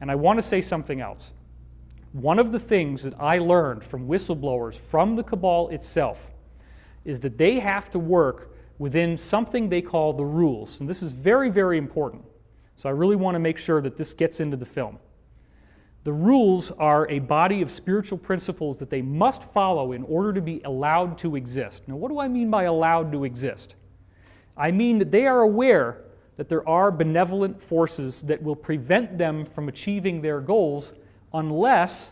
And I want to say something else. One of the things that I learned from whistleblowers from the cabal itself is that they have to work within something they call the rules. And this is very, very important. So I really want to make sure that this gets into the film. The rules are a body of spiritual principles that they must follow in order to be allowed to exist. Now, what do I mean by allowed to exist? I mean that they are aware that there are benevolent forces that will prevent them from achieving their goals unless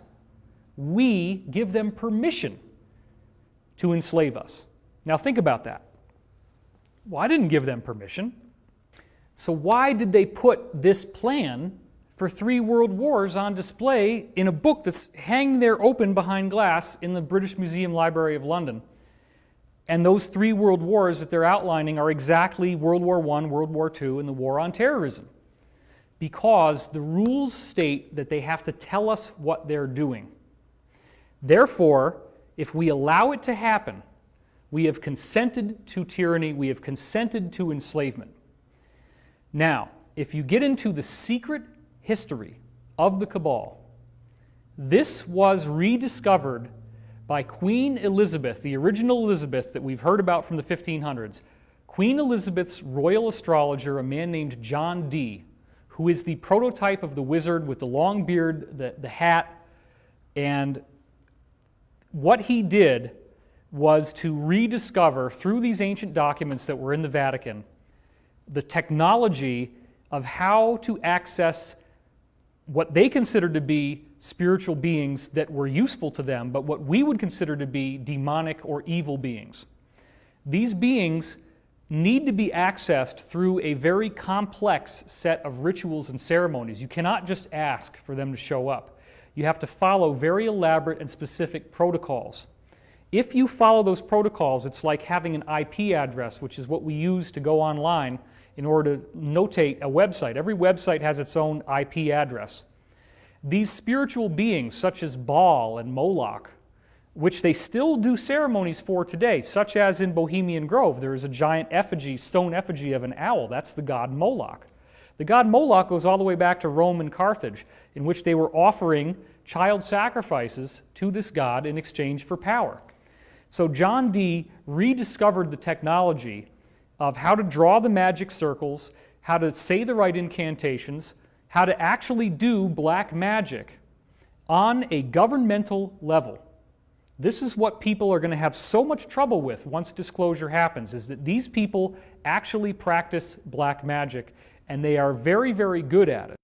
we give them permission to enslave us. Now think about that. Well, I didn't give them permission. So why did they put this plan for 3 world wars on display in a book that's hanging there open behind glass in the British Museum Library of London? And those 3 world wars that they're outlining are exactly World War I, World War II, and the war on terrorism. Because the rules state that they have to tell us what they're doing. Therefore, if we allow it to happen, we have consented to tyranny, we have consented to enslavement. Now, if you get into the secret history of the cabal, this was rediscovered by Queen Elizabeth, the original Elizabeth that we've heard about from the 1500s. Queen Elizabeth's royal astrologer, a man named John Dee, who is the prototype of the wizard with the long beard, the hat, and what he did was to rediscover, through these ancient documents that were in the Vatican, the technology of how to access what they considered to be spiritual beings that were useful to them, but what we would consider to be demonic or evil beings. These beings need to be accessed through a very complex set of rituals and ceremonies. You cannot just ask for them to show up. You have to follow very elaborate and specific protocols. If you follow those protocols, it's like having an IP address, which is what we use to go online in order to notate a website. Every website has its own IP address. These spiritual beings, such as Baal and Moloch, which they still do ceremonies for today, such as in Bohemian Grove, there is a giant effigy, stone effigy of an owl. That's the god Moloch. The god Moloch goes all the way back to Rome and Carthage, in which they were offering child sacrifices to this god in exchange for power. So John Dee rediscovered the technology of how to draw the magic circles, how to say the right incantations, how to actually do black magic on a governmental level. This is what people are going to have so much trouble with once disclosure happens, is that these people actually practice black magic, and they are very, very good at it.